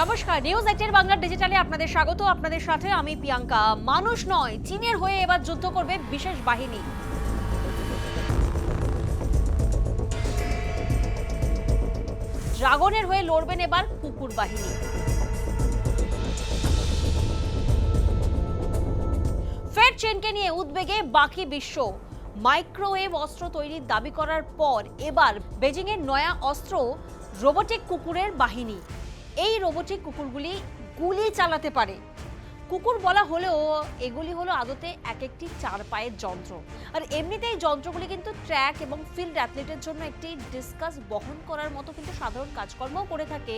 নমস্কার, নিউজ 18 বাংলা ডিজিটালে আপনাদের স্বাগত। আপনাদের সাথে আমি প্রিয়াঙ্কা। মানুষ নয়, চীনের হয়ে এবার যুদ্ধ করবে বিশেষ বাহিনী। ড্রাগনের হয়ে লড়বেন এবার কুকুর বাহিনী। ফের চীনকে নিয়ে উদ্বেগে বাকি বিশ্ব। মাইক্রোওয়েভ অস্ত্র তৈরির দাবি করার পর এবার বেজিং এর নয়া অস্ত্র রোবোটিক কুকুরের বাহিনী। এই রোবোটিক কুকুরগুলি গুলি চালাতে পারে। কুকুর বলা হলেও এগুলি হলো আদতে এক একটি চার পায়ের যন্ত্র। আর এমনিতেই এই যন্ত্রগুলি কিন্তু ট্র্যাক এবং ফিল্ড অ্যাথলেটের জন্য একটি ডিসকাস বহন করার মতো কিন্তু সাধারণ কাজকর্মও করে থাকে।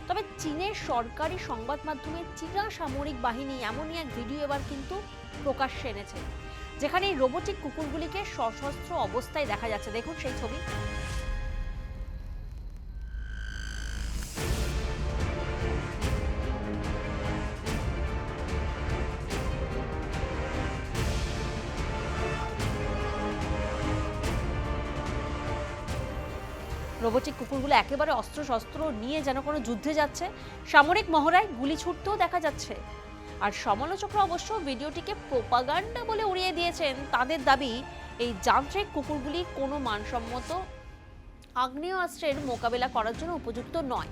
তবে চীনের সরকারি সংবাদ মাধ্যমে চীনা সামরিক বাহিনী এমনই এক ভিডিও এবার কিন্তু প্রকাশ্যে এনেছে, যেখানে এই রোবোটিক কুকুরগুলিকে সশস্ত্র অবস্থায় দেখা যাচ্ছে। দেখুন সেই ছবি। রোবোটিক কুকুরগুলো একেবারে অস্ত্রশস্ত্র নিয়ে যেন কোনো যুদ্ধে যাচ্ছে। সামরিক মহড়ায় গুলি ছুটতেও দেখা যাচ্ছে। আর সমালোচকরা অবশ্য ভিডিওটিকে প্রোপাগান্ডা বলে উড়িয়ে দিয়েছেন। তাদের দাবি, এই যান্ত্রিক কুকুরগুলি কোনো মানসম্মত আগ্নেয়াস্ত্রের মোকাবেলা করার জন্য উপযুক্ত নয়।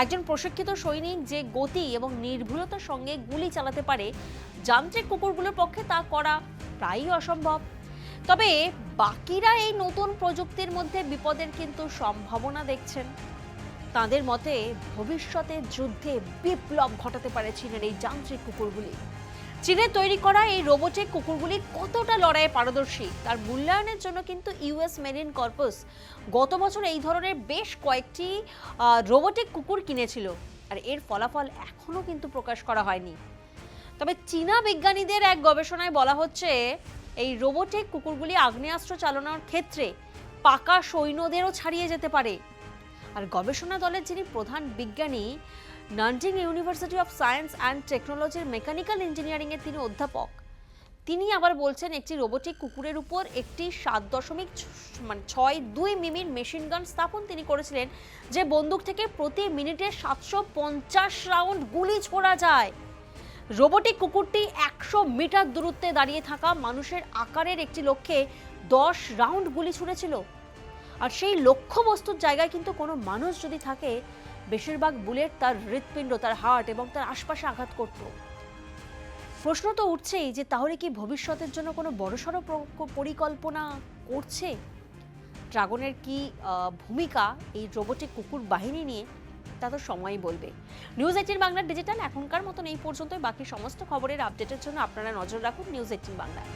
একজন প্রশিক্ষিত সৈনিক যে গতি এবং নির্ভুলতার সঙ্গে গুলি চালাতে পারে, যান্ত্রিক কুকুরগুলোর পক্ষে তা করা প্রায়ই অসম্ভব। তবে বাকিরা এই নতুন প্রযুক্তির মধ্যে বিপদের কিন্তু সম্ভাবনা দেখছেন। তাদের মতে ভবিষ্যতের যুদ্ধে বিপ্লব ঘটাতে পারে চীনের এই যান্ত্রিক কুকুরগুলি। চীনের তৈরি করা এই রোবোটিক কুকুরগুলি কতটা লড়াইয়ে পারদর্শী তার মূল্যায়নের জন্য কিন্তু ইউএস মেরিন কর্পস গত বছর এই ধরনের বেশ কয়েকটি রোবোটিক কুকুর কিনেছিল। আর এর ফলাফল এখনো কিন্তু প্রকাশ করা হয়নি। তবে চীনা বিজ্ঞানীদের এক গবেষণায় বলা হচ্ছে, এই রোবোটিক কুকুরগুলি আগ্নেয়াস্ত্র চালানোর ক্ষেত্রে পাকা সৈন্যদেরও ছাড়িয়ে যেতে পারে। আর গবেষণা দলের যিনি প্রধান বিজ্ঞানী, Nanjing university of science and টেকনোলজির মেকানিক্যাল ইঞ্জিনিয়ারিং এর তিনি অধ্যাপক, তিনি আবার বলছেন একটি রোবোটিক কুকুরের উপর একটি 7.62 মিমির মেশিন গান স্থাপন তিনি করেছিলেন, যে বন্দুক থেকে প্রতি মিনিটে 750 রাউন্ড গুলি ছোড়া যায়। রোবোটিক কুকুরটি 100 মিটার দূরত্বে দাঁড়িয়ে থাকা মানুষের আকারের একটি লক্ষ্যে 10 রাউন্ড গুলি ছুঁড়েছিল। আর সেই লক্ষ্যবস্তুর জায়গায় কিন্তু কোনো মানুষ যদি থাকে, বেশিরভাগ বুলেট তার হৃৎপিণ্ড, তার হার্ট এবং তার আশপাশে আঘাত করত। প্রশ্ন তো উঠছেই যে তাহলে কি ভবিষ্যতের জন্য কোনো বড়সড় পরিকল্পনা করছে ড্রাগনের? কি ভূমিকা এই রোবোটিক কুকুর বাহিনী নিয়ে, তা তো সময়ই বলবে। নিউজ 18 বাংলা ডিজিটাল এখনকার মতন এই পর্যন্তই। বাকি সমস্ত খবরের আপডেটের জন্য আপনারা নজর রাখুন নিউজ 18 বাংলায়।